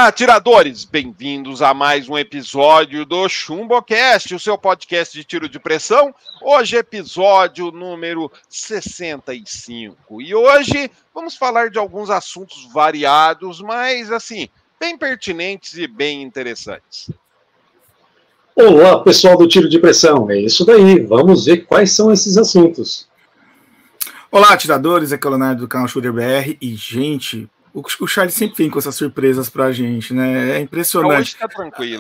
Olá, atiradores! Bem-vindos a mais um episódio do ChumboCast, o seu podcast de tiro de pressão. Hoje, episódio número 65. E hoje vamos falar de alguns assuntos variados, mas, assim, bem pertinentes e bem interessantes. Olá, pessoal do Tiro de Pressão. É isso daí. Vamos ver quais são esses assuntos. Olá, atiradores. Aqui é o Leonardo do canal Shooter BR. E, gente, o Charlie sempre vem com essas surpresas pra gente, né? É impressionante.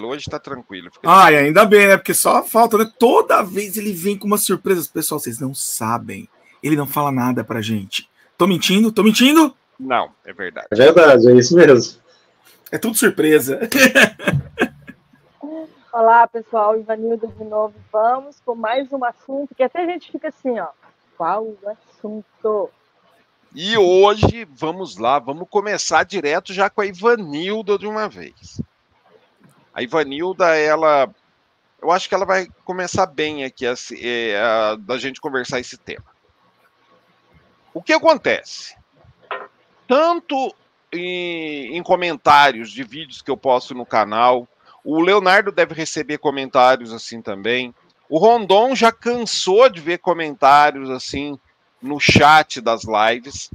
Hoje tá tranquilo. Ai, ainda bem, né? Porque só falta, né? Toda vez ele vem com umas surpresas. Pessoal, vocês não sabem. Ele não fala nada pra gente. Tô mentindo? Não, é verdade. É verdade, é isso mesmo. É tudo surpresa. Olá, pessoal, Ivanildo de novo. Vamos com mais um assunto que até a gente fica assim, ó. Qual o assunto? E hoje, vamos lá, vamos começar direto já com a Ivanilda de uma vez. A Ivanilda, eu acho que ela vai começar bem aqui da gente conversar esse tema. O que acontece? Tanto em comentários de vídeos que eu posto no canal, o Leonardo deve receber comentários assim também. O Rondon já cansou de ver comentários assim no chat das lives.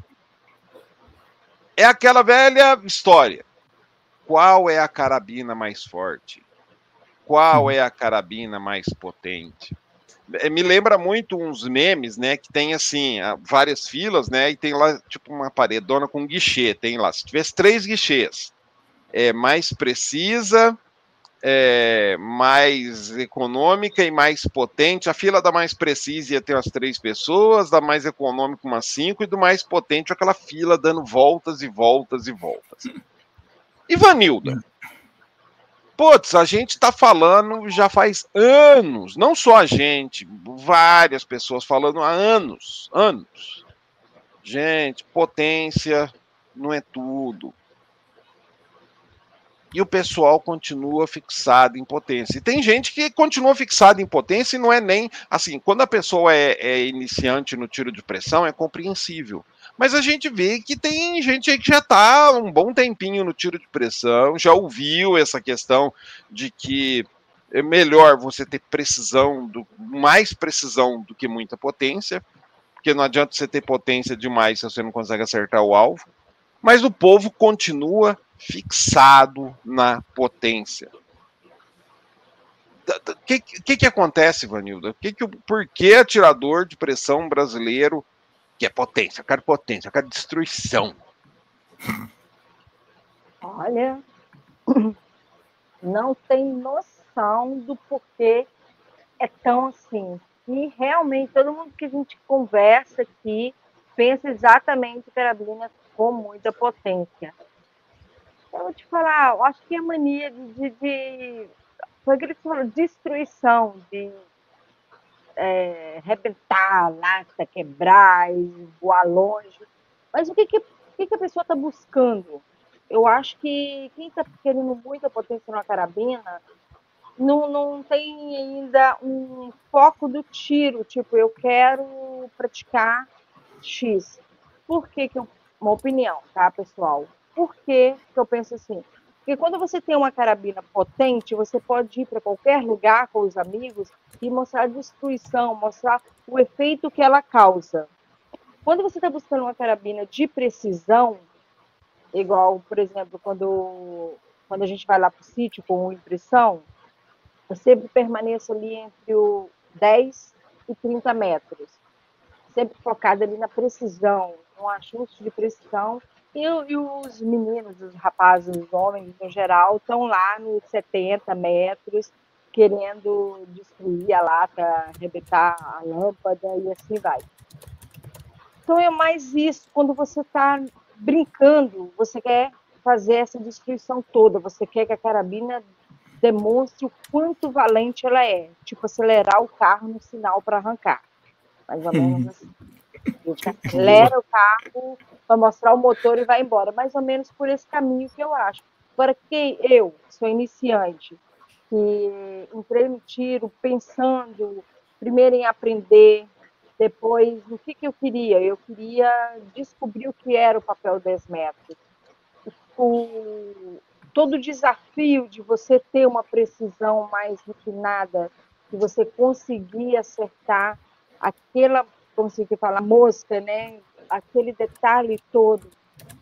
É aquela velha história. Qual é a carabina mais forte? Qual é a carabina mais potente? Me lembra muito uns memes, né, que tem assim, várias filas, né, e tem lá tipo uma paredona com guichê, tem lá, se tivesse 3 guichês, mais precisa, mais econômica e mais potente. A fila da mais precisa ia ter umas 3 pessoas, da mais econômica umas 5 e do mais potente aquela fila dando voltas e voltas e voltas. Ivanilda, putz, a gente tá falando já faz anos, não só a gente, várias pessoas falando há anos. Gente, potência não é tudo. E o pessoal continua fixado em potência. E tem gente que continua fixada em potência e não é nem... Assim, quando a pessoa é iniciante no tiro de pressão, é compreensível. Mas a gente vê que tem gente aí que já está um bom tempinho no tiro de pressão, já ouviu essa questão de que é melhor você ter mais precisão do que muita potência, porque não adianta você ter potência demais se você não consegue acertar o alvo. Mas o povo continua fixado na potência. O que acontece, Vanilda? Por que atirador de pressão brasileiro quer potência? Eu quero potência, eu quero destruição. Olha, não tem noção do porquê é tão assim. E realmente, todo mundo que a gente conversa aqui pensa exatamente carabina com muita potência. Eu vou te falar, eu acho que a mania foi aquilo que você falou, destruição, de arrebentar, lata, quebrar, e voar longe. Mas o que a pessoa está buscando? Eu acho que quem está querendo muita potência numa carabina não tem ainda um foco do tiro, tipo, eu quero praticar X. Por que uma opinião, tá, pessoal? Por que eu penso assim? Porque quando você tem uma carabina potente, você pode ir para qualquer lugar com os amigos e mostrar a destruição, mostrar o efeito que ela causa. Quando você está buscando uma carabina de precisão, igual, por exemplo, quando a gente vai lá para o sítio com impressão, eu sempre permaneço ali entre o 10 e 30 metros, sempre focada ali na precisão, no ajuste de precisão. E os meninos, os rapazes, os homens, no geral, estão lá nos 70 metros, querendo destruir a lata, arrebentar a lâmpada e assim vai. Então é mais isso, quando você está brincando, você quer fazer essa destruição toda, você quer que a carabina demonstre o quanto valente ela é, tipo acelerar o carro no sinal para arrancar, mais ou menos assim. A gente acelera o carro para mostrar o motor e vai embora, mais ou menos por esse caminho que eu acho. Agora, que eu sou iniciante, que entrei no tiro pensando primeiro em aprender, depois o que eu queria? Eu queria descobrir o que era o papel 10 metros. todo o desafio de você ter uma precisão mais refinada, de você conseguir acertar aquela, como se fala, mosca, né? Aquele detalhe todo.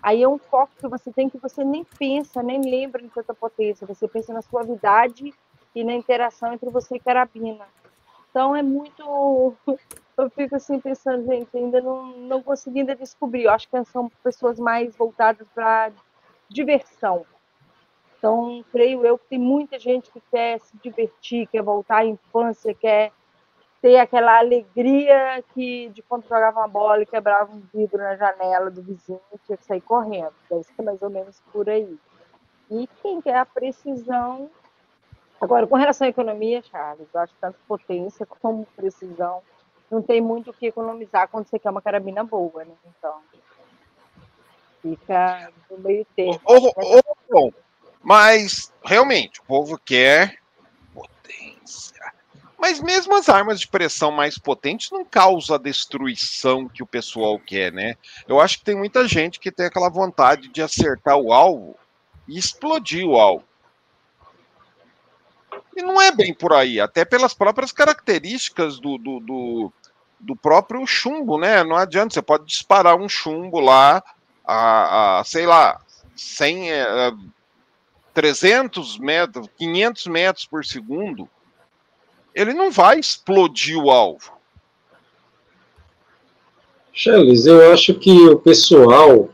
Aí é um foco que você tem que você nem pensa, nem lembra em tanta potência. Você pensa na suavidade e na interação entre você e carabina. Então é muito... Eu fico assim pensando, gente, ainda não consegui ainda descobrir. Eu acho que são pessoas mais voltadas para diversão. Então, creio eu que tem muita gente que quer se divertir, quer voltar à infância, quer ter aquela alegria de quando jogava uma bola e quebrava um vidro na janela do vizinho e tinha que sair correndo. Deve ser mais ou menos por aí. E quem quer a precisão... Agora, com relação à economia, Charles, eu acho que tanto potência como precisão não tem muito o que economizar quando você quer uma carabina boa, né? Então, fica no meio termo. Bom, mas, realmente, o povo quer potência. Mas mesmo as armas de pressão mais potentes não causam a destruição que o pessoal quer, né? Eu acho que tem muita gente que tem aquela vontade de acertar o alvo e explodir o alvo. E não é bem por aí, até pelas próprias características do próprio chumbo, né? Não adianta, você pode disparar um chumbo lá sei lá, 100, 300 metros, 500 metros por segundo, ele não vai explodir o alvo. Charles, eu acho que o pessoal,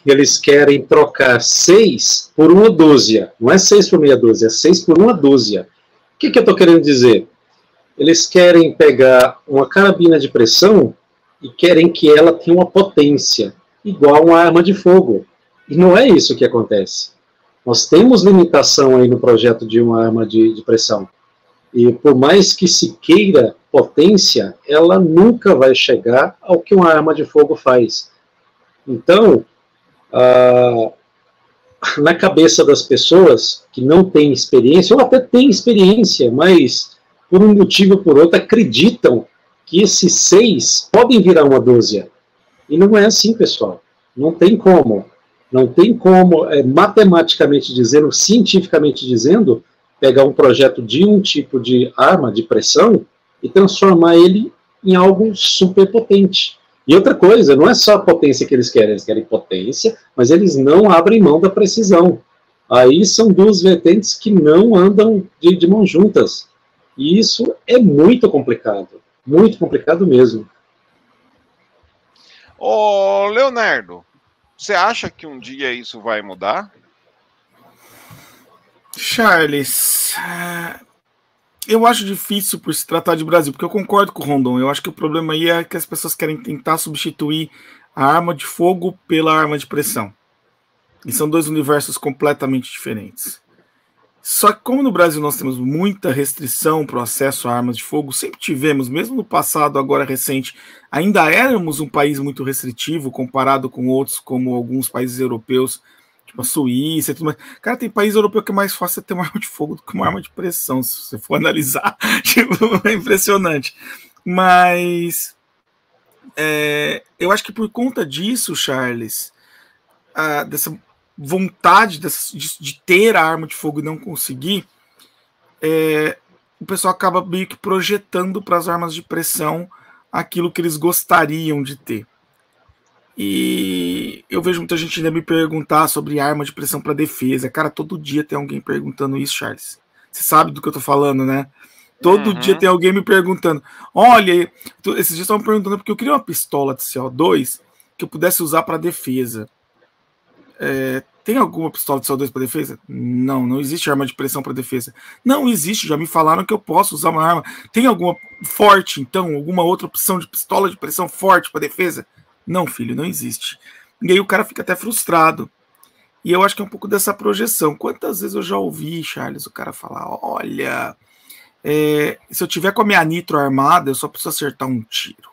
eles querem trocar 6 por uma dúzia. Não é 6 por meia dúzia, é 6 por uma dúzia. O que eu estou querendo dizer? Eles querem pegar uma carabina de pressão e querem que ela tenha uma potência igual uma arma de fogo. E não é isso que acontece. Nós temos limitação aí no projeto de uma arma de pressão. E por mais que se queira potência, ela nunca vai chegar ao que uma arma de fogo faz. Então, na cabeça das pessoas que não têm experiência, ou até têm experiência, mas por um motivo ou por outro acreditam que esses 6 podem virar uma dúzia. E não é assim, pessoal. Não tem como. Não tem como, matematicamente dizendo, cientificamente dizendo, pegar um projeto de um tipo de arma de pressão e transformar ele em algo super potente. E outra coisa, não é só a potência que eles querem potência, mas eles não abrem mão da precisão. Aí são duas vertentes que não andam de mãos juntas. E isso é muito complicado mesmo. Ô, Leonardo, você acha que um dia isso vai mudar? Charles, eu acho difícil por se tratar de Brasil, porque eu concordo com o Rondon. Eu acho que o problema aí é que as pessoas querem tentar substituir a arma de fogo pela arma de pressão. E são dois universos completamente diferentes. Só que como no Brasil nós temos muita restrição para o acesso a armas de fogo, sempre tivemos, mesmo no passado, agora recente, ainda éramos um país muito restritivo comparado com outros, como alguns países europeus, tipo a Suíça e tudo mais. Cara, tem país europeu que é mais fácil ter uma arma de fogo do que uma arma de pressão, se você for analisar. Tipo, é impressionante. Mas eu acho que por conta disso, Charles, dessa vontade de ter a arma de fogo e não conseguir, o pessoal acaba meio que projetando para as armas de pressão aquilo que eles gostariam de ter. E eu vejo muita gente ainda me perguntar sobre arma de pressão para defesa. Cara, todo dia tem alguém perguntando isso, Charles. Você sabe do que eu tô falando, né? Todo dia tem alguém me perguntando. Olha, esses dias estavam perguntando porque eu queria uma pistola de CO2 que eu pudesse usar para defesa. Tem alguma pistola de CO2 para defesa? Não, não existe arma de pressão para defesa. Não existe, já me falaram que eu posso usar uma arma. Tem alguma forte, então? Alguma outra opção de pistola de pressão forte para defesa? Não, filho, não existe. E aí o cara fica até frustrado. E eu acho que é um pouco dessa projeção. Quantas vezes eu já ouvi, Charles, o cara falar, olha, se eu tiver com a minha nitro armada, eu só preciso acertar um tiro.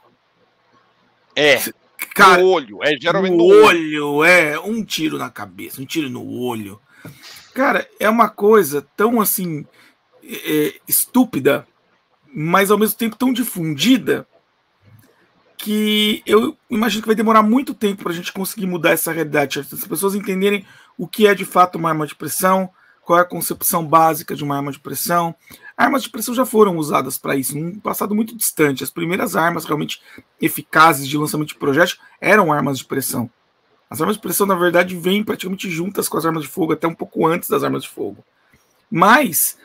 Cara, no olho, geralmente no olho, um tiro na cabeça, um tiro no olho. Cara, é uma coisa tão assim estúpida, mas ao mesmo tempo tão difundida, que eu imagino que vai demorar muito tempo para a gente conseguir mudar essa realidade, as pessoas entenderem o que é de fato uma arma de pressão, qual é a concepção básica de uma arma de pressão. Armas de pressão já foram usadas para isso, num passado muito distante. As primeiras armas realmente eficazes de lançamento de projétil eram armas de pressão. As armas de pressão, na verdade, vêm praticamente juntas com as armas de fogo, até um pouco antes das armas de fogo. Mas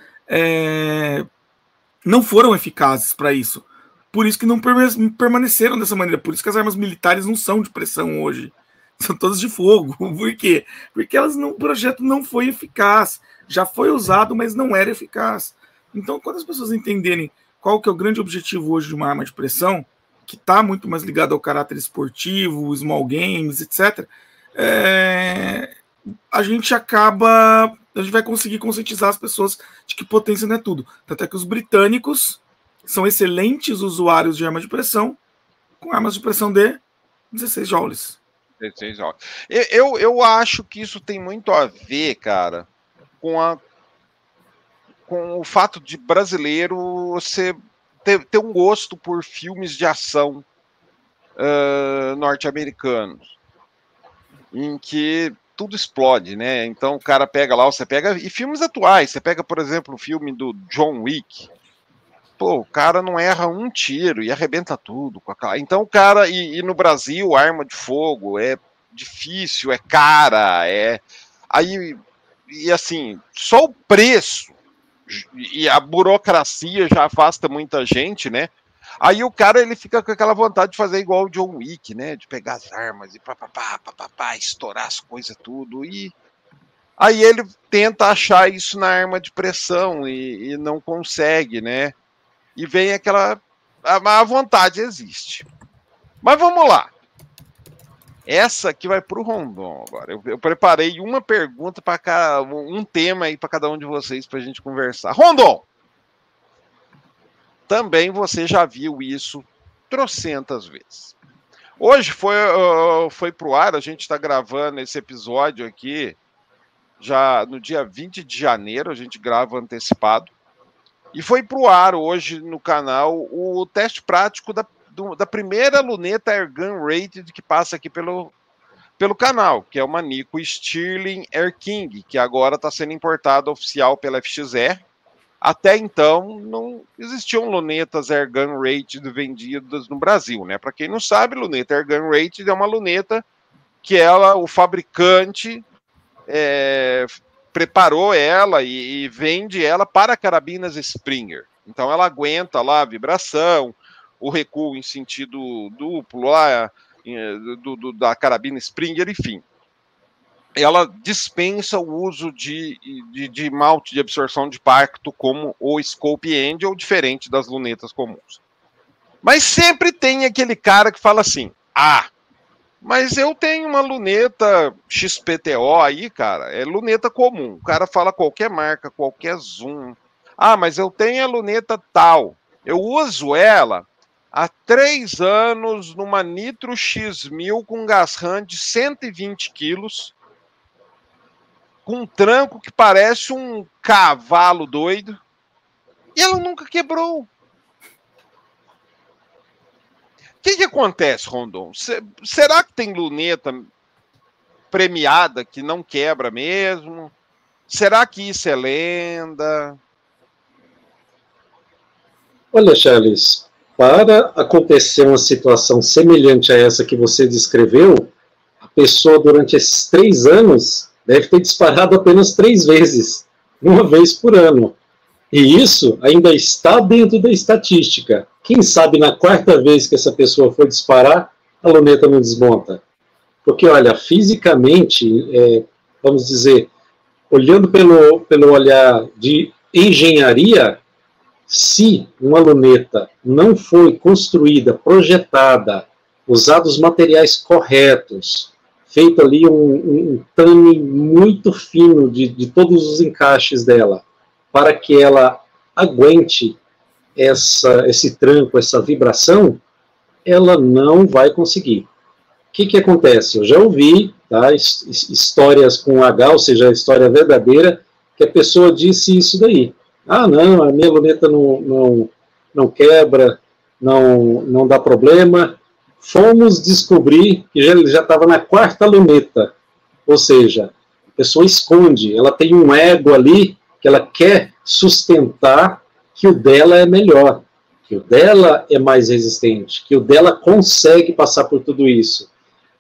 não foram eficazes para isso. Por isso que não permaneceram dessa maneira. Por isso que as armas militares não são de pressão hoje. São todas de fogo. Por quê? Porque o projeto não foi eficaz. Já foi usado, mas não era eficaz. Então, quando as pessoas entenderem qual que é o grande objetivo hoje de uma arma de pressão, que está muito mais ligado ao caráter esportivo, small games, etc., a gente vai conseguir conscientizar as pessoas de que potência não é tudo. Tanto é que os britânicos são excelentes usuários de arma de pressão, com armas de pressão de 16 joules. 16 joules. Eu acho que isso tem muito a ver, cara, com o fato de brasileiro você ter um gosto por filmes de ação norte-americanos, em que tudo explode, né? Então o cara pega lá, e filmes atuais, você pega, por exemplo, o filme do John Wick, pô, o cara não erra um tiro e arrebenta tudo. Então o cara, e no Brasil, arma de fogo é difícil, é cara, aí, e assim, só o preço e a burocracia já afasta muita gente, né? Aí o cara, ele fica com aquela vontade de fazer igual o John Wick, né? De pegar as armas e estourar as coisas tudo. E aí ele tenta achar isso na arma de pressão e não consegue, né? E vem aquela... A vontade existe. Mas vamos lá. Essa aqui vai para o Rondon agora. Eu preparei uma pergunta para um tema aí para cada um de vocês para a gente conversar. Rondon! Também você já viu isso trocentas vezes. Hoje foi para o ar, a gente está gravando esse episódio aqui já no dia 20 de janeiro, a gente grava antecipado. E foi para o ar hoje no canal o teste prático da primeira luneta Airgun Rated que passa aqui pelo canal, que é uma Nikon Stirling Air King, que agora está sendo importada oficial pela FXR. Até então, não existiam lunetas Airgun Rated vendidas no Brasil, né? Para quem não sabe, luneta Airgun Rated é uma luneta que o fabricante preparou ela e vende ela para carabinas Springer. Então ela aguenta lá a vibração, o recuo em sentido duplo lá, da carabina Springer, enfim. Ela dispensa o uso de malte de absorção de impacto como o Scope Angel, diferente das lunetas comuns. Mas sempre tem aquele cara que fala assim, mas eu tenho uma luneta XPTO aí, cara, é luneta comum. O cara fala qualquer marca, qualquer zoom. Mas eu tenho a luneta tal. Eu uso ela há 3 anos numa Nitro X1000 com gas RAM de 120 quilos, com um tranco que parece um cavalo doido, e ela nunca quebrou. O que acontece, Rondon? Será que tem luneta premiada que não quebra mesmo? Será que isso é lenda? Olha, Charles, para acontecer uma situação semelhante a essa que você descreveu, a pessoa durante esses 3 anos deve ter disparado apenas 3 vezes, uma vez por ano. E isso ainda está dentro da estatística. Quem sabe na 4ª vez que essa pessoa for disparar, a luneta não desmonta. Porque, olha, fisicamente, vamos dizer, olhando pelo olhar de engenharia, se uma luneta não foi construída, projetada, usados os materiais corretos, feito ali um tame muito fino de todos os encaixes dela, para que ela aguente esse tranco, essa vibração, ela não vai conseguir. O que acontece? Eu já ouvi histórias com H, ou seja, a história verdadeira, que a pessoa disse isso daí. Não, a minha luneta não quebra, não dá problema. Fomos descobrir que ele já estava na 4ª luneta. Ou seja, a pessoa esconde, ela tem um ego ali que ela quer sustentar que o dela é melhor, que o dela é mais resistente, que o dela consegue passar por tudo isso.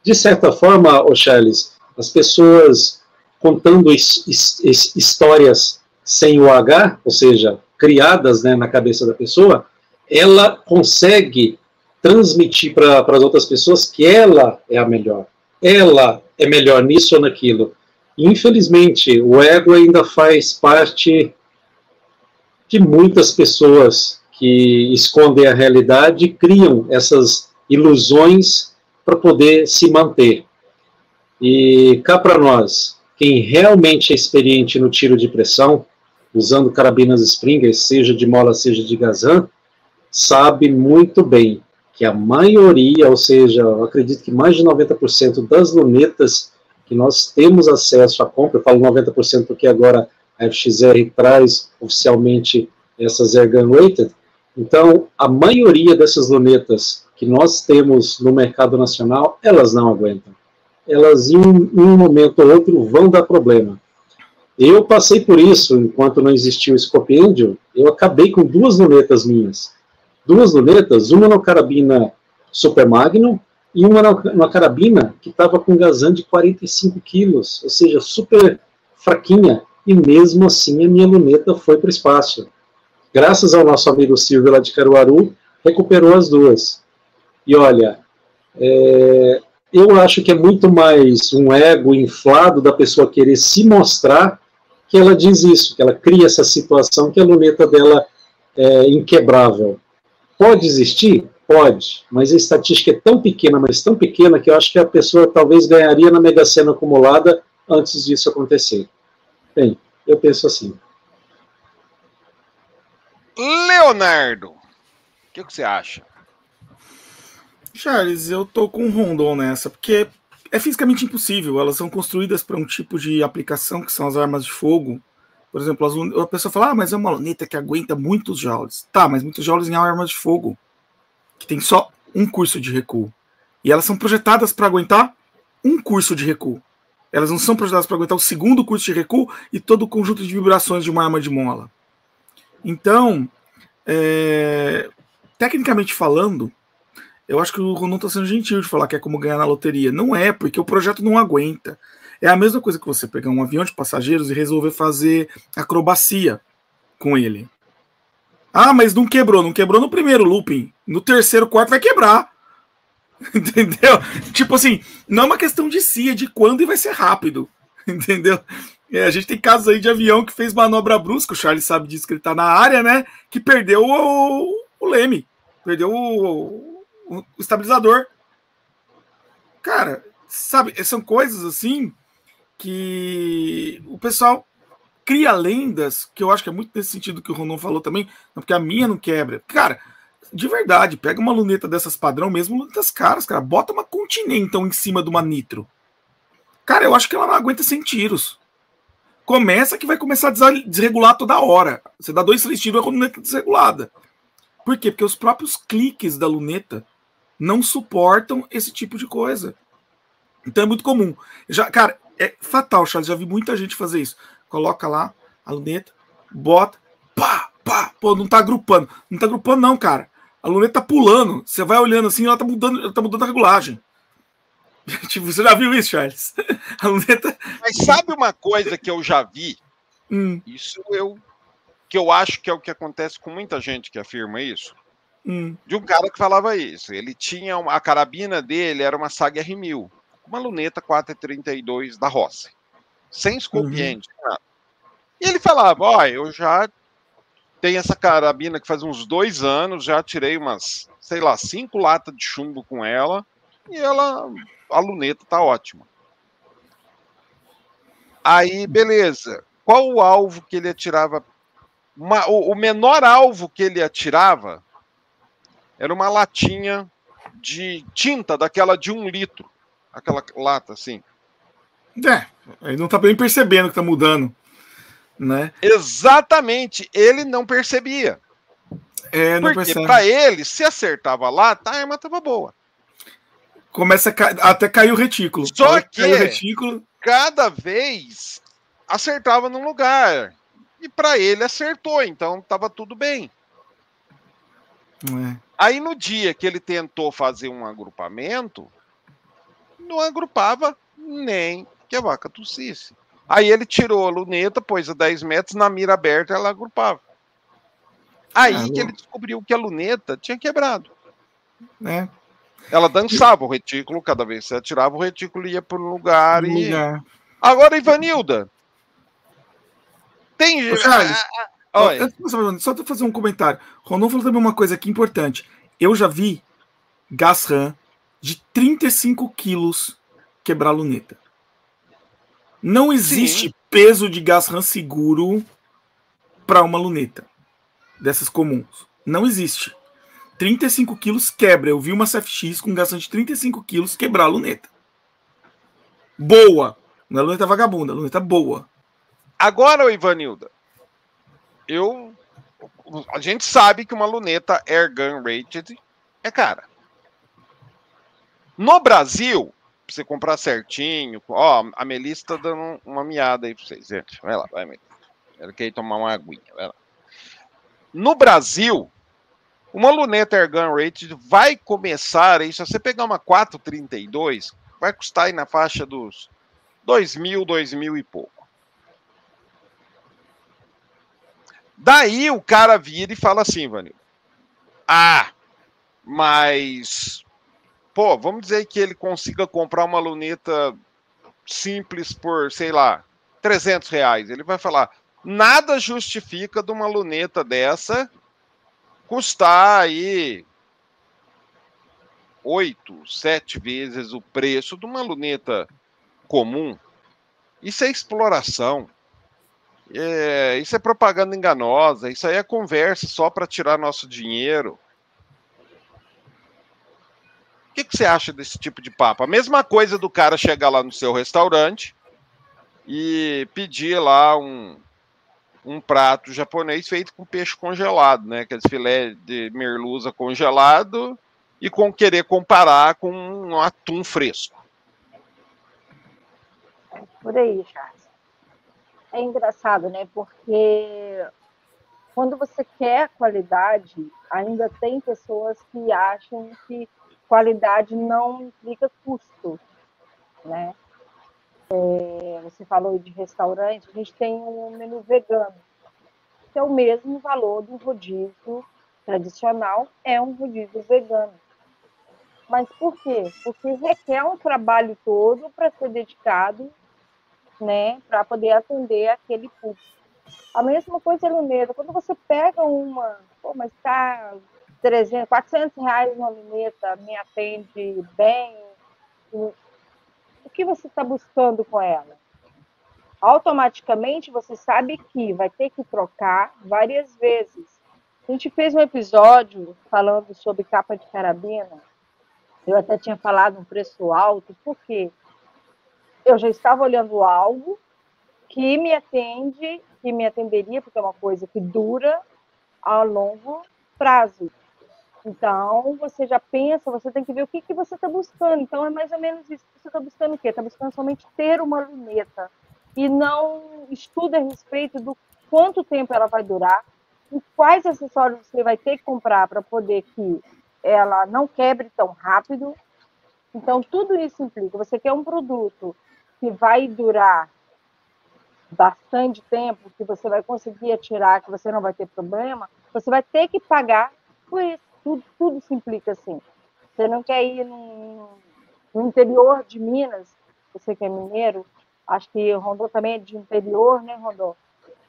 De certa forma, ô Charles, as pessoas contando histórias sem o H, ou seja, criadas, né, na cabeça da pessoa, ela consegue transmitir para as outras pessoas que ela é a melhor. Ela é melhor nisso ou naquilo. E, infelizmente, o ego ainda faz parte de muitas pessoas que escondem a realidade e criam essas ilusões para poder se manter. E cá para nós, quem realmente é experiente no tiro de pressão, usando carabinas Springer, seja de mola, seja de Gazan, sabe muito bem que a maioria, ou seja, eu acredito que mais de 90% das lunetas que nós temos acesso à compra, eu falo 90% porque agora a FXR traz oficialmente essas Airgun Rated, então a maioria dessas lunetas que nós temos no mercado nacional, elas não aguentam. Elas em um momento ou outro vão dar problema. Eu passei por isso, enquanto não existia o Scope Angel, eu acabei com 2 lunetas minhas. 2 lunetas, uma na carabina Super Magnum e uma na carabina que estava com Gazan de 45 quilos, ou seja, super fraquinha, e mesmo assim a minha luneta foi para o espaço. Graças ao nosso amigo Silvio lá de Caruaru, recuperou as 2. E olha, eu acho que é muito mais um ego inflado da pessoa querer se mostrar que ela diz isso, que ela cria essa situação que a luneta dela é inquebrável. Pode existir? Pode, mas a estatística é tão pequena, mas tão pequena, que eu acho que a pessoa talvez ganharia na Mega Sena acumulada antes disso acontecer. Bem, eu penso assim. Leonardo, o que você acha? Charles, eu tô com um Rondon nessa, porque é fisicamente impossível. Elas são construídas para um tipo de aplicação que são as armas de fogo. Por exemplo, a pessoa fala, mas é uma luneta que aguenta muitos joules. Tá, mas muitos joules em armas de fogo, que tem só um curso de recuo. E elas são projetadas para aguentar um curso de recuo. Elas não são projetadas para aguentar o segundo curso de recuo e todo o conjunto de vibrações de uma arma de mola. Então, tecnicamente falando, eu acho que o Rondon está sendo gentil de falar que é como ganhar na loteria. Não é, porque o projeto não aguenta. É a mesma coisa que você pegar um avião de passageiros e resolver fazer acrobacia com ele. Ah, mas não quebrou. Não quebrou no primeiro looping. No terceiro, quarto vai quebrar. Entendeu? Tipo assim, não é uma questão de se, é de quando e vai ser rápido. Entendeu? A gente tem casos aí de avião que fez manobra brusca, o Charles sabe disso, que ele tá na área, né? Que perdeu o leme. Perdeu o estabilizador. Cara, sabe, são coisas assim que o pessoal cria lendas, que eu acho que é muito nesse sentido que o Rondon falou também, porque a minha não quebra. Cara, de verdade, pega uma luneta dessas padrão mesmo, lunetas caras, cara, bota uma Continental em cima de uma Nitro. Cara, eu acho que ela não aguenta 100 tiros. Começa que vai começar a desregular toda hora. Você dá 2, 3 tiros, a luneta desregulada. Por quê? Porque os próprios cliques da luneta não suportam esse tipo de coisa. Então é muito comum. Cara, é fatal, Charles. Já vi muita gente fazer isso. Coloca lá a luneta, bota, pá, pá. Pô, não tá agrupando. Não tá agrupando, não, cara. A luneta tá pulando. Você vai olhando assim, ela tá mudando a regulagem. Tipo, você já viu isso, Charles? A luneta... Mas sabe uma coisa que eu já vi? Isso que eu acho que é o que acontece com muita gente que afirma isso. De um cara que falava isso. Ele tinha a carabina dele, era uma Sag R1000. Uma luneta 4,32 da Rossi. Sem scope end, nada. E ele falava, ó, eu já tenho essa carabina que faz uns 2 anos, já tirei umas, sei lá, 5 latas de chumbo com ela, e a luneta tá ótima. Aí, beleza. Qual o alvo que ele atirava? O menor alvo que ele atirava era uma latinha de tinta, daquela de 1 litro. Aquela lata, assim. Ele não tá bem percebendo que tá mudando, né? Exatamente, ele não percebia. Porque para ele, se acertava lá, a arma tava boa. Começa até cair o retículo. Só que cai o retículo. cada vez acertava num lugar. E para ele acertou, então estava tudo bem. Aí no dia que ele tentou fazer um agrupamento, não agrupava nem que a vaca tossisse. Aí ele tirou a luneta, pôs a 10 metros, na mira aberta ela agrupava. Aí que ele descobriu que a luneta tinha quebrado. Ela dançava o retículo, cada vez que você atirava, o retículo ia para um lugar. Agora, Ivanilda, tem... Só para fazer um comentário. Rondon falou também uma coisa aqui importante. Eu já vi gas ram de 35 quilos quebrar luneta. Não existe peso de gas ram seguro para uma luneta dessas comuns. Não existe. 35 quilos quebra. Eu vi uma CFX com gas ram de 35 quilos quebrar a luneta. Boa. Não é luneta vagabunda, é luneta boa. Agora, Ivanilda, a gente sabe que uma luneta Airgun Rated é cara. No Brasil, pra você comprar certinho, a Melissa tá dando uma miada aí pra vocês, gente. Vai lá, vai, Melissa. Ela quer ir tomar uma aguinha, vai lá. No Brasil, uma luneta Airgun Rated vai começar aí, se você pegar uma 432, vai custar aí na faixa dos 2.000 e pouco. Daí o cara vira e fala assim, Vanil. Mas... Pô, vamos dizer que ele consiga comprar uma luneta simples por, sei lá, R$300. Ele vai falar, nada justifica de uma luneta dessa custar aí 8, 7 vezes o preço de uma luneta comum. Isso é exploração. Isso é propaganda enganosa. Isso aí é conversa só para tirar nosso dinheiro. O que você acha desse tipo de papo? A mesma coisa do cara chegar lá no seu restaurante e pedir lá um prato japonês feito com peixe congelado, né? Aqueles filé de merluza congelado e querer comparar com um atum fresco. Por aí, Charles. É engraçado, né? Porque quando você quer qualidade, ainda tem pessoas que acham que qualidade não implica custo, né? Você falou de restaurante, a gente tem um menu vegano, que é o mesmo valor do rodízio tradicional, é um rodízio vegano. Mas por quê? Porque requer um trabalho todo para ser dedicado, né, para poder atender aquele público. A mesma coisa é luneta. Quando você pega mas tá 300, 400 reais uma luneta, me atende bem, o que você está buscando com ela? Automaticamente você sabe que vai ter que trocar várias vezes. A gente fez um episódio falando sobre capa de carabina. Eu até tinha falado um preço alto, porque eu já estava olhando algo que me atenderia, porque é uma coisa que dura a longo prazo. Então, você já pensa, você tem que ver o que você está buscando. Então, é mais ou menos isso. Você está buscando o quê? Está buscando somente ter uma luneta e não estuda a respeito do quanto tempo ela vai durar e quais acessórios você vai ter que comprar para poder que ela não quebre tão rápido. Então, tudo isso implica. Você quer um produto que vai durar bastante tempo, que você vai conseguir atirar, que você não vai ter problema, você vai ter que pagar por isso. Tudo se implica assim. Você não quer ir no interior de Minas, você que é mineiro, acho que Rondon também é de interior, né, Rondon?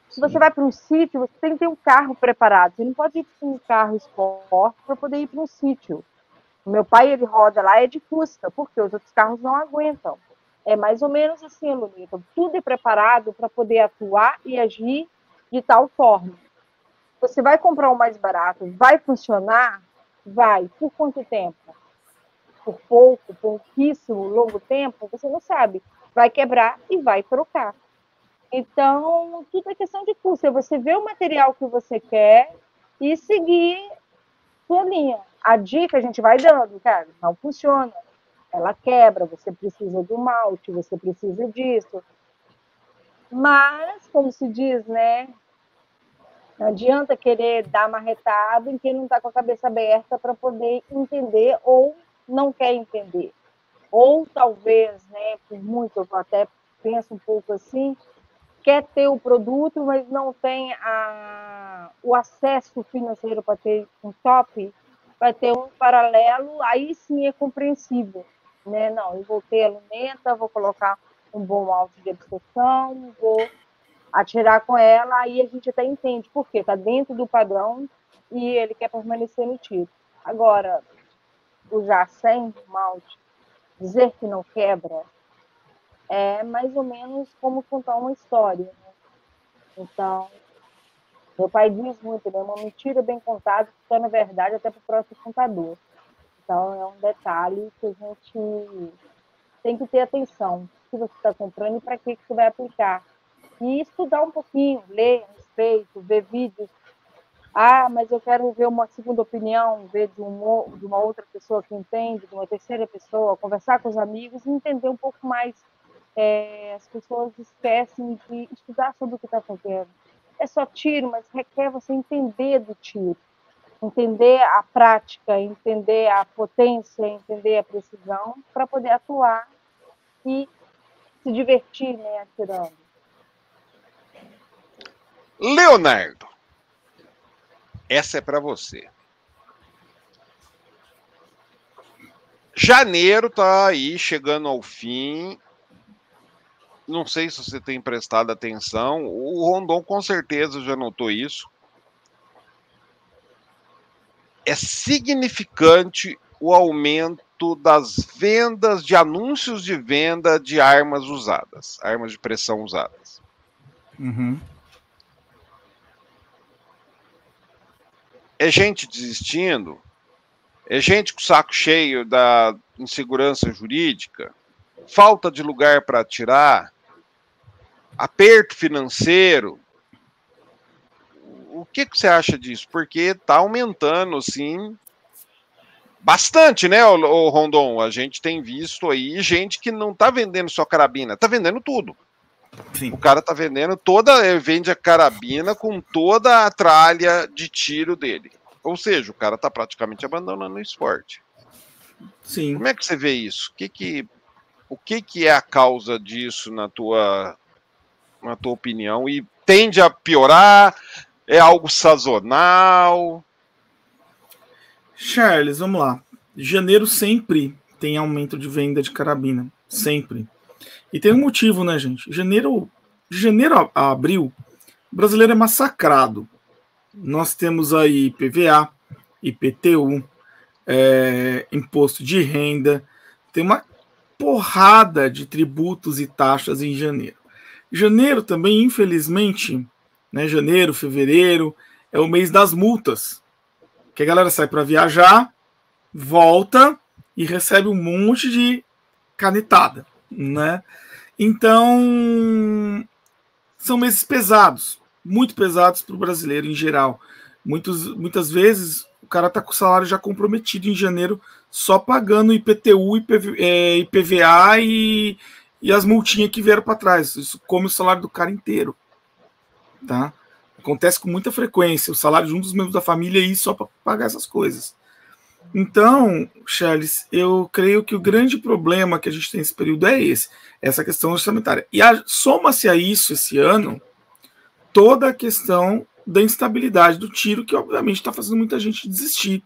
Se você vai para um sítio, você tem que ter um carro preparado. Você não pode ir com um carro esporte para poder ir para um sítio. O meu pai, ele roda lá, é de Fusca, porque os outros carros não aguentam. É mais ou menos assim, Lunita. Tudo é preparado para poder atuar e agir de tal forma. Você vai comprar o mais barato, vai funcionar? Vai. Por quanto tempo? Por pouco, pouquíssimo, longo tempo? Você não sabe. Vai quebrar e vai trocar. Então, tudo é questão de custo. É você ver o material que você quer e seguir sua linha. A dica a gente vai dando, cara, não funciona. ela quebra, você precisa do malte, você precisa disso. Mas, como se diz, né? Não adianta querer dar marretada em quem não está com a cabeça aberta para poder entender ou não quer entender. Ou talvez, né, por muito, eu até penso um pouco assim, quer ter o produto, mas não tem o acesso financeiro para ter um top, vai ter um paralelo, aí sim é compreensível. Né? Não, eu vou ter a luneta, vou colocar um bom malte de absorção, vou atirar com ela, aí a gente até entende por quê, está dentro do padrão e ele quer permanecer no tiro. Agora, usar sem malte, dizer que não quebra, é mais ou menos como contar uma história. Né? Então, meu pai diz muito, né? Uma mentira bem contada se torna verdade até para o próprio contador. Então, é um detalhe que a gente tem que ter atenção. O que você está comprando e para que você vai aplicar. E estudar um pouquinho, ler a respeito, ver vídeos. Ah, mas eu quero ver uma segunda opinião, ver de uma outra pessoa que entende, de uma terceira pessoa, conversar com os amigos e entender um pouco mais. As pessoas esquecem de estudar sobre o que está fazendo. É só tiro, mas requer você entender do tiro, entender a prática, entender a potência, entender a precisão, para poder atuar e se divertir, né, atirando. Leonardo, essa é para você. Janeiro tá aí chegando ao fim. Não sei se você tem prestado atenção. O Rondon com certeza já notou isso. É significante o aumento das vendas, de anúncios de venda de armas usadas, armas de pressão usadas. Uhum. É gente desistindo, é gente com o saco cheio da insegurança jurídica, falta de lugar para atirar, aperto financeiro. O que você acha disso? Porque está aumentando, assim, bastante, né, o Rondon? A gente tem visto aí gente que não está vendendo só carabina, está vendendo tudo. Sim. O cara está vendendo vende a carabina com toda a tralha de tiro dele. Ou seja, o cara está praticamente abandonando o esporte. Sim. Como é que você vê isso? O que é a causa disso na tua opinião? E tende a piorar? É algo sazonal? Charles, vamos lá. Janeiro sempre tem aumento de venda de carabina. Sempre. E tem um motivo, né, gente? De janeiro a abril, o brasileiro é massacrado. Nós temos aí IPVA, IPTU, imposto de renda, tem uma porrada de tributos e taxas em janeiro. Janeiro também, infelizmente, né, janeiro, fevereiro, é o mês das multas. Que a galera sai para viajar, volta e recebe um monte de canetada, né? Então, são meses pesados, muito pesados para o brasileiro em geral. Muitas vezes o cara está com o salário já comprometido em janeiro, só pagando IPTU, IPVA e as multinhas que vieram para trás. Isso come o salário do cara inteiro. Tá? Acontece com muita frequência. O salário de um dos membros da família é ir só para pagar essas coisas. Então, Charles, eu creio que o grande problema que a gente tem nesse período é essa questão orçamentária. E soma-se a isso esse ano toda a questão da instabilidade do tiro, que obviamente está fazendo muita gente desistir.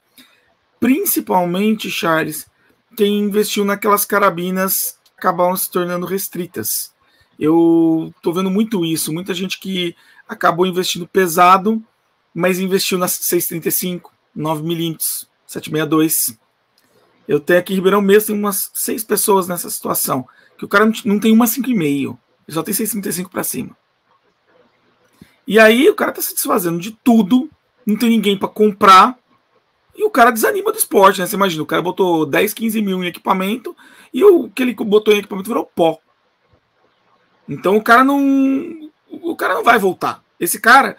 Principalmente, Charles, quem investiu naquelas carabinas que acabaram se tornando restritas. Eu estou vendo muito isso, muita gente que acabou investindo pesado, mas investiu nas 6,35, 9mm, 7,62. Eu tenho aqui em Ribeirão mesmo, tem umas 6 pessoas nessa situação, que o cara não tem uma 5,5, ele só tem 6,35 para cima. E aí o cara tá se desfazendo de tudo, não tem ninguém para comprar, e o cara desanima do esporte, né? Você imagina, o cara botou 10, 15 mil em equipamento, e o que ele botou em equipamento virou pó. Então o cara não vai voltar. Esse cara,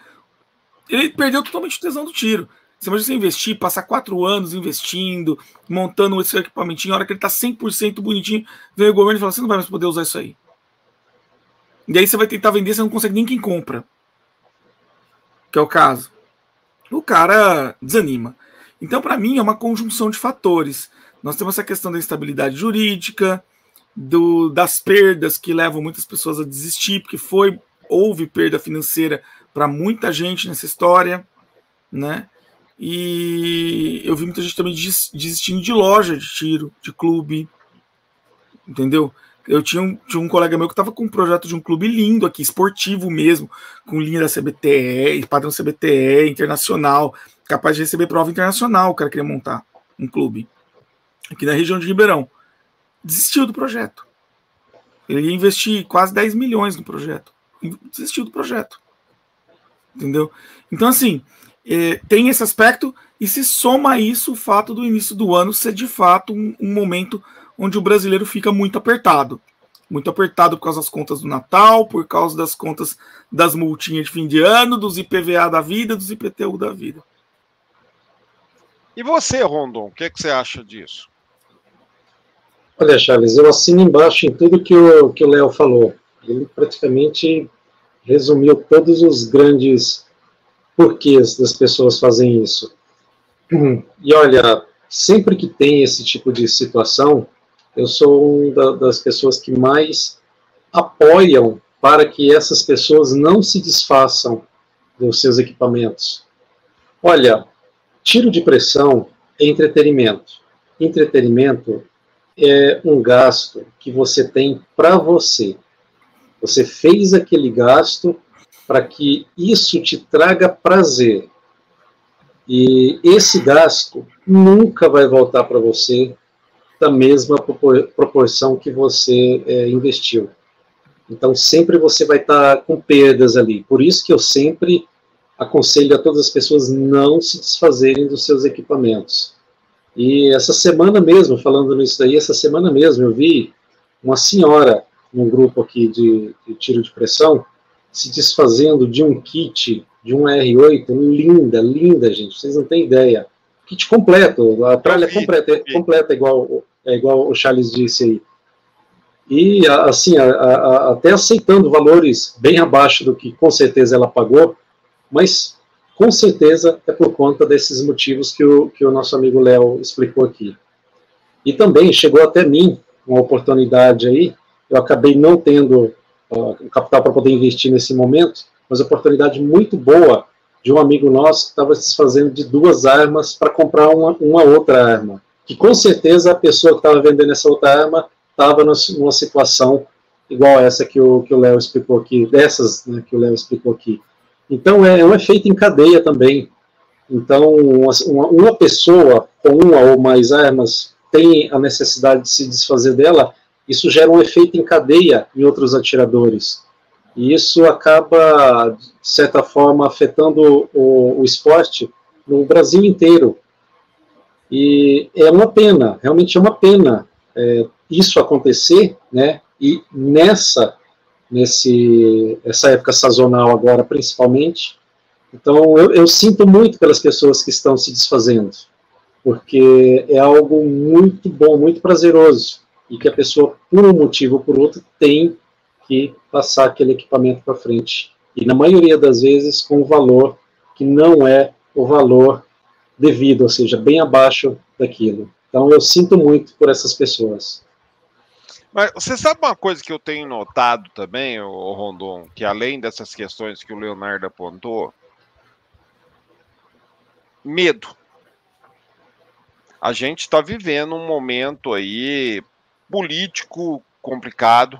ele perdeu totalmente o tesão do tiro. Você imagina você investir, passar 4 anos investindo, montando esse equipamentinho, a hora que ele está 100% bonitinho, vem o governo e fala, você não vai mais poder usar isso aí. E aí você vai tentar vender, você não consegue nem quem compra. Que é o caso. O cara desanima. Então, para mim, é uma conjunção de fatores. Nós temos essa questão da instabilidade jurídica, das perdas que levam muitas pessoas a desistir, porque houve perda financeira para muita gente nessa história, né? E eu vi muita gente também desistindo de loja de tiro, de clube, entendeu? Eu tinha um colega meu que estava com um projeto de um clube lindo aqui, esportivo mesmo, com linha da CBTE, padrão CBTE, internacional, capaz de receber prova internacional. O cara queria montar um clube aqui na região de Ribeirão. Desistiu do projeto. Ele ia investir quase 10 milhões no projeto. Desistiu do projeto. Entendeu? Então, assim, tem esse aspecto, e se soma a isso o fato do início do ano ser de fato um momento onde o brasileiro fica muito apertado. Muito apertado por causa das contas do Natal, por causa das contas das multinhas de fim de ano, dos IPVA da vida, dos IPTU da vida. E você, Rondon, o que você acha disso? Olha, Charles, eu assino embaixo em tudo que o Léo falou. Ele praticamente resumiu todos os grandes porquês das pessoas fazem isso. E olha, sempre que tem esse tipo de situação, eu sou uma das pessoas que mais apoiam para que essas pessoas não se desfaçam dos seus equipamentos. Olha, tiro de pressão é entretenimento. Entretenimento é um gasto que você tem para você. Você fez aquele gasto para que isso te traga prazer. E esse gasto nunca vai voltar para você da mesma proporção que você investiu. Então, sempre você vai estar com perdas ali. Por isso que eu sempre aconselho a todas as pessoas não se desfazerem dos seus equipamentos. E essa semana mesmo, falando nisso daí, essa semana mesmo eu vi uma senhora num grupo aqui de tiro de pressão se desfazendo de um kit de um R8, linda, gente, vocês não têm ideia. Kit completo, a tralha completa igual o Charles disse aí. E, assim, até aceitando valores bem abaixo do que com certeza ela pagou, mas com certeza é por conta desses motivos que o nosso amigo Léo explicou aqui. E também chegou até mim uma oportunidade aí, eu acabei não tendo o capital para poder investir nesse momento, mas oportunidade muito boa de um amigo nosso que estava se desfazendo de 2 armas para comprar uma outra arma, que com certeza a pessoa que estava vendendo essa outra arma estava numa situação igual a essa que o Léo explicou aqui, dessas, né, que o Léo explicou aqui. Então é um efeito em cadeia também. Então uma pessoa com uma ou mais armas tem a necessidade de se desfazer dela, isso gera um efeito em cadeia em outros atiradores. E isso acaba, de certa forma, afetando o esporte no Brasil inteiro. E é uma pena, realmente é uma pena isso acontecer, né? E essa época sazonal agora, principalmente. Então, eu sinto muito pelas pessoas que estão se desfazendo, porque é algo muito bom, muito prazeroso, e que a pessoa, por um motivo ou por outro, tem que passar aquele equipamento para frente. E na maioria das vezes com um valor que não é o valor devido, ou seja, bem abaixo daquilo. Então eu sinto muito por essas pessoas. Mas você sabe uma coisa que eu tenho notado também, o Rondon, que além dessas questões que o Leonardo apontou, medo. A gente está vivendo um momento aí político complicado.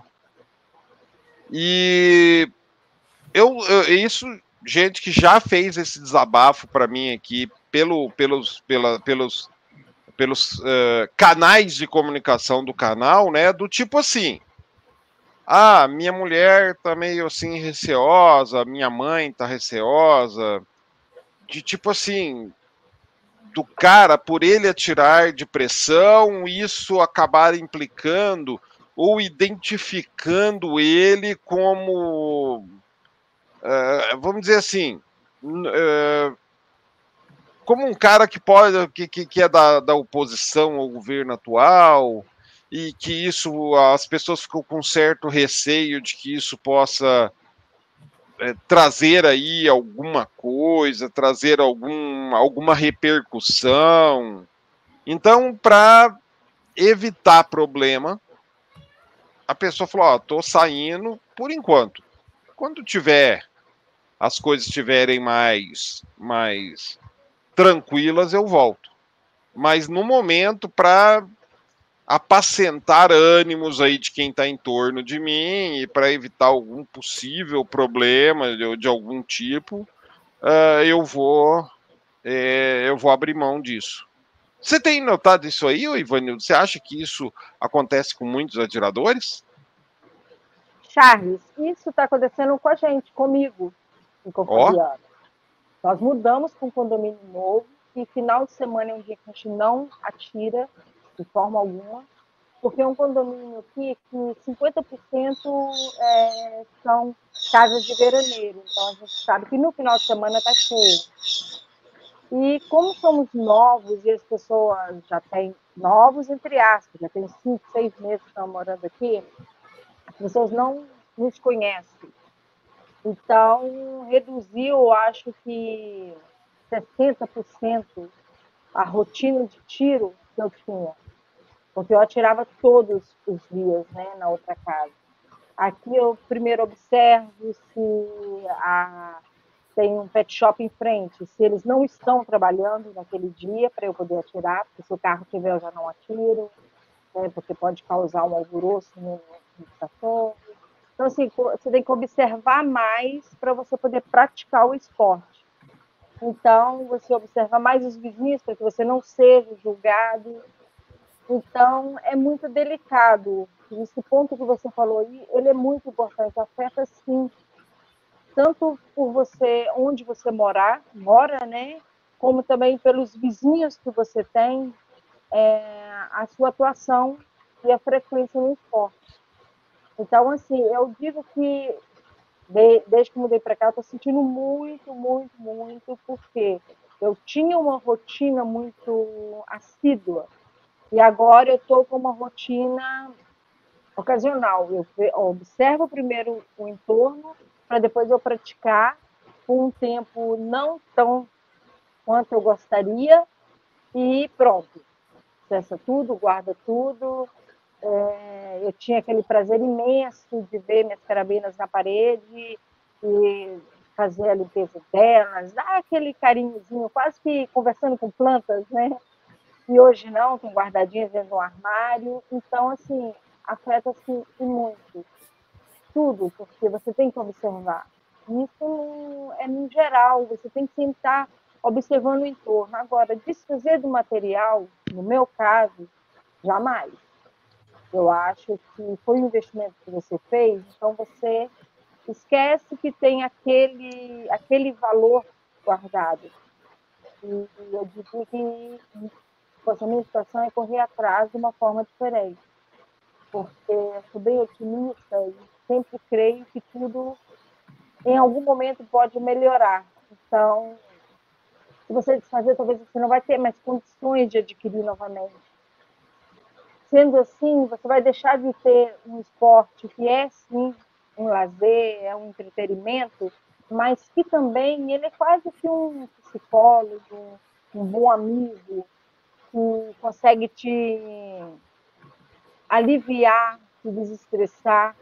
E isso, gente que já fez esse desabafo para mim aqui pelos canais de comunicação do canal, né? Do tipo assim, minha mulher tá meio assim receosa, minha mãe tá receosa, de tipo assim, do cara, por ele atirar de pressão, isso acabar implicando ou identificando ele como, vamos dizer assim, como um cara que pode, que é da oposição ao governo atual, e que isso, as pessoas ficam com certo receio de que isso possa trazer aí alguma coisa, trazer alguma repercussão. Então, para evitar problema, a pessoa falou: ó, tô saindo por enquanto. Quando tiver, as coisas estiverem mais tranquilas, eu volto. Mas no momento, para apacentar ânimos aí de quem está em torno de mim e para evitar algum possível problema de algum tipo, eu vou abrir mão disso. Você tem notado isso aí, Ivanildo? Você acha que isso acontece com muitos atiradores? Charles, isso está acontecendo com a gente, comigo, e com o Ó, Fabiano. Nós mudamos para um condomínio novo e final de semana é um dia que a gente não atira de forma alguma, porque é um condomínio aqui que 50% são casas de veraneiro. Então a gente sabe que no final de semana está cheio. E como somos novos e as pessoas já têm novos, entre aspas, já tem 5, 6 meses que estão morando aqui, as pessoas não nos conhecem. Então, reduziu, acho que 60% a rotina de tiro que eu tinha, porque eu atirava todos os dias, né, na outra casa. Aqui eu primeiro observo se tem um pet shop em frente, se eles não estão trabalhando naquele dia para eu poder atirar, porque se o carro tiver eu já não atiro, né, porque pode causar um alvoroço no cachorro. Então, assim, você tem que observar mais para você poder praticar o esporte. Então, você observa mais os vizinhos para que você não seja julgado. Então, é muito delicado. Esse ponto que você falou aí, ele é muito importante. Afeta, sim, tanto por você, onde você mora, né? Como também pelos vizinhos que você tem, a sua atuação e a frequência no esporte. Então, assim, eu digo que desde que mudei para cá, eu estou sentindo muito, muito, muito, porque eu tinha uma rotina muito assídua e agora eu estou com uma rotina ocasional. Eu observo primeiro o entorno para depois eu praticar por um tempo não tão quanto eu gostaria e pronto. Cessa tudo, guarda tudo. Eu tinha aquele prazer imenso de ver minhas carabinas na parede e fazer a limpeza delas, dar aquele carinhozinho, quase que conversando com plantas, né? E hoje não, estão guardadinhas dentro do armário. Então, assim, afeta-se muito. Tudo, porque você tem que observar. Isso é no geral, você tem que sempre estar observando o entorno. Agora, desfazer do material, no meu caso, jamais. Eu acho que foi um investimento que você fez, então você esquece que tem aquele valor guardado. E eu digo que a minha situação é correr atrás de uma forma diferente, porque eu sou bem otimista e sempre creio que tudo, em algum momento, pode melhorar. Então, se você desfazer, talvez você não vai ter mais condições de adquirir novamente. Sendo assim, você vai deixar de ter um esporte que é, sim, um lazer, é um entretenimento, mas que também ele é quase que um psicólogo, um bom amigo, que consegue te aliviar, te desestressar.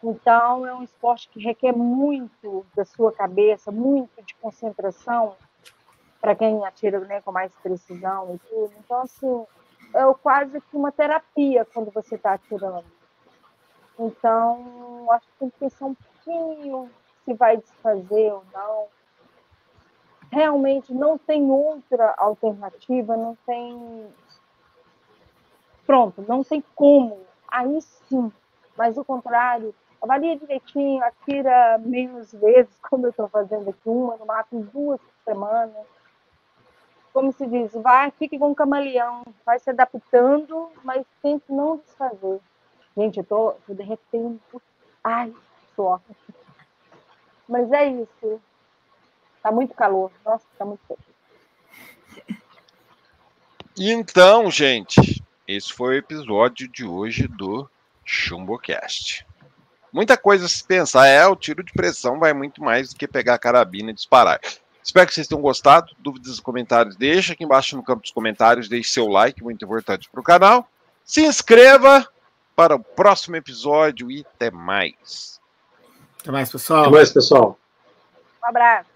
Então, é um esporte que requer muito da sua cabeça, muito de concentração, para quem atira, né, com mais precisão e tudo. Então, assim, é quase que uma terapia quando você está atirando. Então, acho que tem que pensar um pouquinho se vai desfazer ou não. Realmente não tem outra alternativa, não tem. Pronto, não tem como. Aí sim. Mas o contrário, avalia direitinho, atira menos vezes, como eu estou fazendo aqui, uma, no máximo 2 por semana. Como se diz, fique com um camaleão, vai se adaptando, mas tente não desfazer. Gente, eu tô derretendo. Ai, suor. Mas é isso. Tá muito calor. Nossa, tá muito quente. Então, gente, esse foi o episódio de hoje do ChumboCast. Muita coisa a se pensar. O tiro de pressão vai muito mais do que pegar a carabina e disparar. Espero que vocês tenham gostado. Dúvidas e comentários, deixa aqui embaixo no campo dos comentários. Deixe seu like, muito importante para o canal. Se inscreva para o próximo episódio e até mais. Até mais, pessoal. Até mais, pessoal. Um abraço.